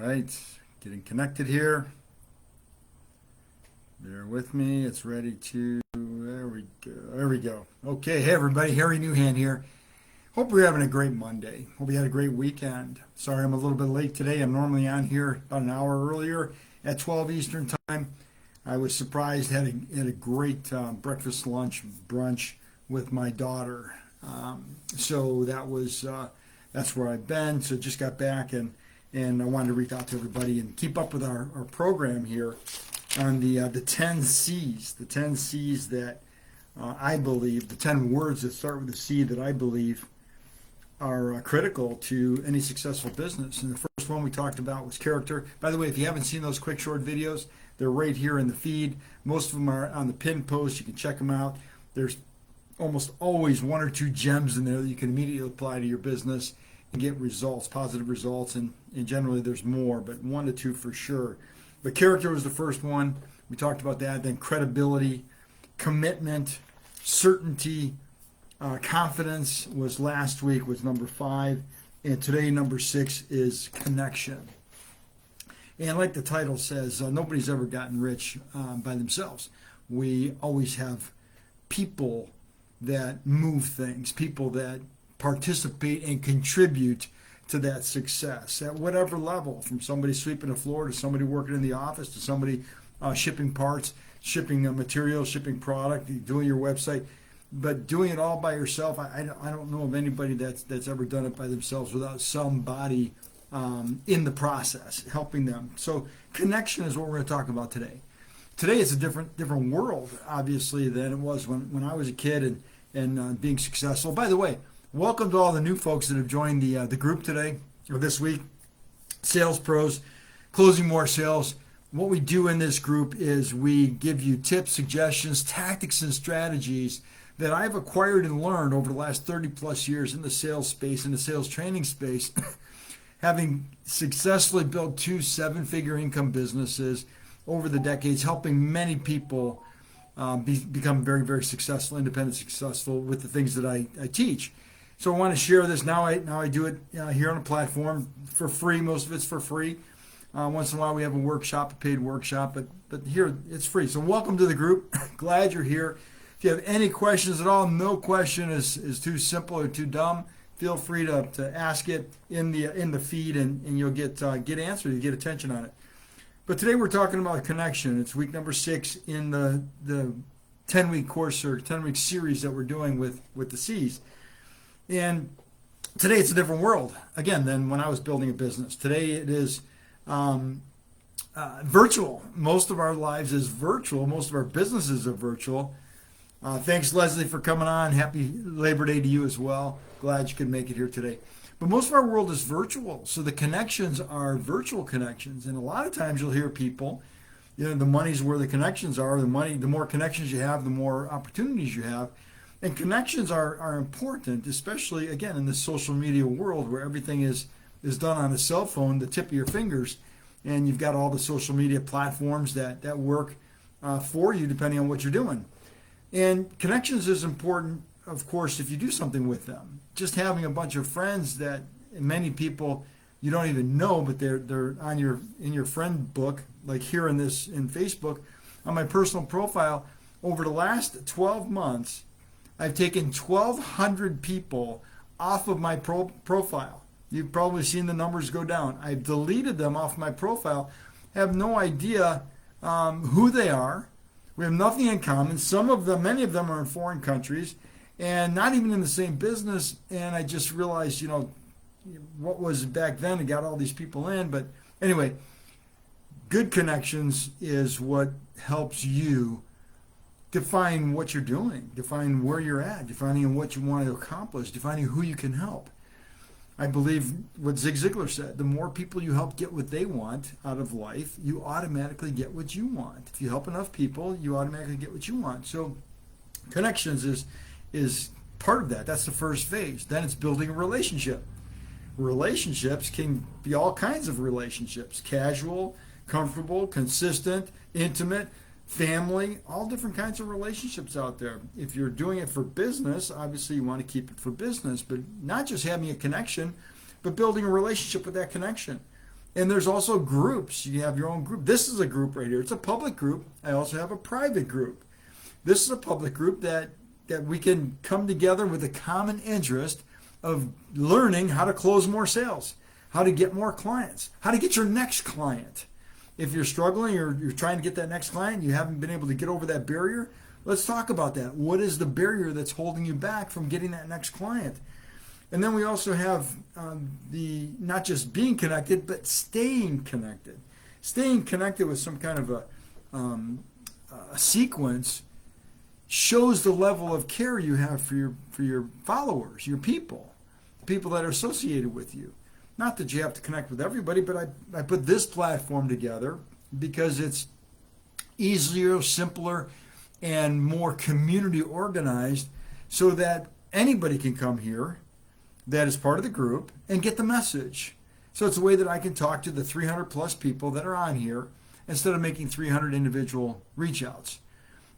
right, getting connected here. Bear with me. It's ready to. There we go. There we go. Okay, hey everybody, Harry Newhand here. Hope you're having a great Monday. Hope you had a great weekend. Sorry I'm a little bit late today. I'm normally on here about an hour earlier at 12 Eastern Time. I was surprised. Had a great breakfast, lunch, brunch with my daughter. So that's where I've been. So just got back and I wanted to reach out to everybody and keep up with our program here on the 10 C's. The 10 C's that I believe, the 10 words that start with a C that I believe are critical to any successful business. And the first one we talked about was character. By the way, if you haven't seen those quick short videos, they're right here in the feed. Most of them are on the pin post. You can check them out. There's almost always one or two gems in there that you can immediately apply to your business and get results, positive results, and generally there's more, but one to two for sure. But character was the first one. We talked about that. Then credibility, commitment, certainty, confidence was last week, was number 5, and today number 6 is connection. And like the title says, nobody's ever gotten rich by themselves. We always have people that move things, people that participate and contribute to that success at whatever level, from somebody sweeping the floor to somebody working in the office to somebody shipping parts, shipping materials, shipping product, doing your website. But doing it all by yourself, I don't know of anybody that's ever done it by themselves without somebody in the process helping them. So connection is what we're going to talk about today. Today it's a different world, obviously, than it was when I was a kid and being successful. By the way, welcome to all the new folks that have joined the group today or this week. Sales pros, closing more sales. What we do in this group is we give you tips, suggestions, tactics, and strategies that I've acquired and learned over the last 30 plus years in the sales space, in the sales training space, having successfully built 2 7-figure income businesses over the decades, helping many people become very, very successful, independent, successful with the things that I teach. So I want to share this. Now I do it here on a platform for free. Most of it's for free. Once in a while we have a workshop, a paid workshop, but here it's free. So welcome to the group. Glad you're here. If you have any questions at all, no question is too simple or too dumb. Feel free to ask it in the feed, and you'll get answered. You get attention on it. But today we're talking about connection. It's week number 6 in the 10-week course or 10-week series that we're doing with the C's. And today it's a different world, again, than when I was building a business. Today it is virtual. Most of our lives is virtual. Most of our businesses are virtual. Thanks, Leslie, for coming on. Happy Labor Day to you as well. Glad you could make it here today. But most of our world is virtual, so the connections are virtual connections. And a lot of times you'll hear people, the money's where the connections are. The more connections you have, the more opportunities you have. And connections are important, especially, again, in the social media world where everything is done on a cell phone, the tip of your fingers. And you've got all the social media platforms that work for you depending on what you're doing. And connections is important, of course, if you do something with them. Just having a bunch of friends that many people you don't even know, but they're in your friend book, like here in Facebook, on my personal profile. Over the last 12 months, I've taken 1,200 people off of my profile. You've probably seen the numbers go down. I've deleted them off my profile. Have no idea who they are. We have nothing in common. Many of them are in foreign countries and not even in the same business. And I just realized, what was back then and got all these people in. But anyway, good connections is what helps you define what you're doing, define where you're at, defining what you want to accomplish, defining who you can help. I believe what Zig Ziglar said, the more people you help get what they want out of life, you automatically get what you want. If you help enough people, you automatically get what you want. So connections is part of that. That's the first phase. Then it's building a relationship. Relationships can be all kinds of relationships: casual, comfortable, consistent, intimate, family, all different kinds of relationships out there. If you're doing it for business, obviously you want to keep it for business, but not just having a connection, but building a relationship with that connection. And there's also groups. You have your own group. This is a group right here. It's a public group. I also have a private group. This is a public group that we can come together with a common interest of learning how to close more sales, how to get more clients, how to get your next client. If you're struggling or you're trying to get that next client, you haven't been able to get over that barrier, let's talk about that. What is the barrier that's holding you back from getting that next client? And then we also have the not just being connected, but staying connected. Staying connected with some kind of a sequence shows the level of care you have for your followers, your people, people that are associated with you. Not that you have to connect with everybody, but I put this platform together because it's easier, simpler, and more community organized so that anybody can come here that is part of the group and get the message. So it's a way that I can talk to the 300 plus people that are on here instead of making 300 individual reach outs.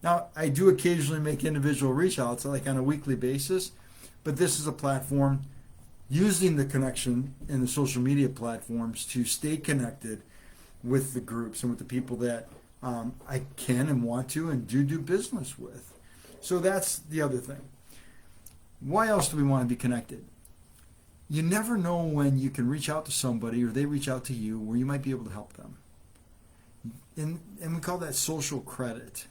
Now, I do occasionally make individual reach outs like on a weekly basis, but this is a platform using the connection in the social media platforms to stay connected with the groups and with the people that I can and want to and do business with. So that's the other thing. Why else do we want to be connected? You never know when you can reach out to somebody or they reach out to you where you might be able to help them. And we call that social credit.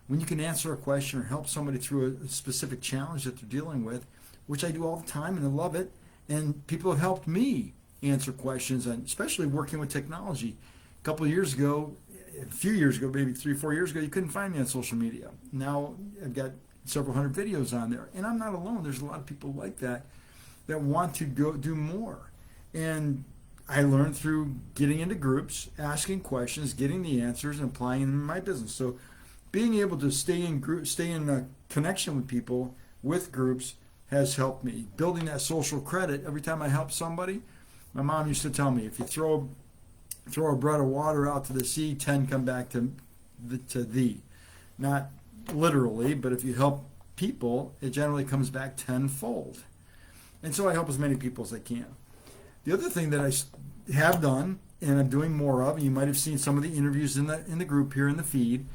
When you can answer a question or help somebody through a specific challenge that they're dealing with, which I do all the time and I love it. And people have helped me answer questions, and especially working with technology. A couple of years ago, a few years ago, maybe 3 or 4 years ago, you couldn't find me on social media. Now I've got several hundred videos on there, and I'm not alone. There's a lot of people like that want to go do more. And I learned through getting into groups, asking questions, getting the answers, and applying them in my business. So being able to stay in a connection with people, with groups, has helped me. Building that social credit, every time I help somebody, my mom used to tell me, if you throw a bread of water out to the sea, 10 come back to thee. Not literally, but if you help people, it generally comes back tenfold. And so I help as many people as I can. The other thing that I have done, and I'm doing more of, and you might have seen some of the interviews in the group here in the feed,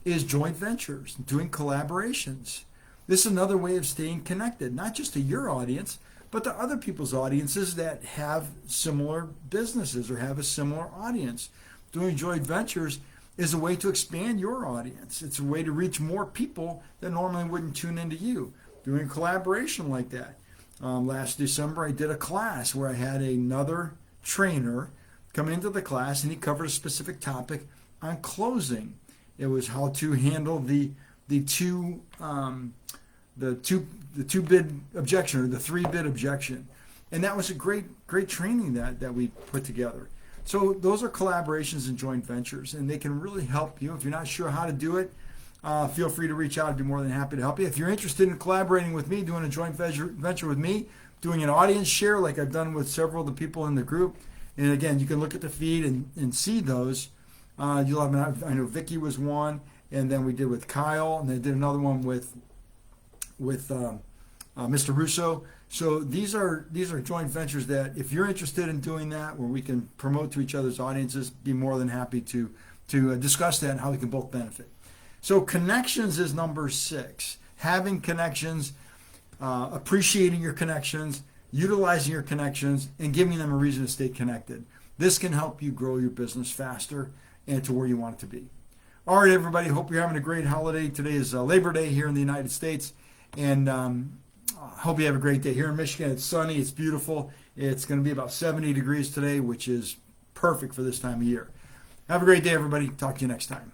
is joint ventures, doing collaborations. This is another way of staying connected, not just to your audience, but to other people's audiences that have similar businesses or have a similar audience. Doing joint ventures is a way to expand your audience. It's a way to reach more people that normally wouldn't tune into you. Doing collaboration like that. Last December, I did a class where I had another trainer come into the class, and he covered a specific topic on closing. It was how to handle the two bid objection or the 3 bid objection, and that was a great training that we put together. So those are collaborations and joint ventures, and they can really help you. If you're not sure how to do it, feel free to reach out. I'd be more than happy to help you. If you're interested in collaborating with me, doing a joint venture with me, doing an audience share like I've done with several of the people in the group, and again, you can look at the feed and see those. You'll have, I know Vicky was one, and then we did with Kyle, and then did another one with Mr. Russo. So these are joint ventures that if you're interested in doing that, where we can promote to each other's audiences, be more than happy to discuss that and how we can both benefit. So connections is number 6. Having connections, appreciating your connections, utilizing your connections, and giving them a reason to stay connected. This can help you grow your business faster and to where you want it to be. All right, everybody. Hope you're having a great holiday. Today is Labor Day here in the United States. And hope you have a great day. Here in Michigan, it's sunny. It's beautiful. It's going to be about 70 degrees today, which is perfect for this time of year. Have a great day, everybody. Talk to you next time.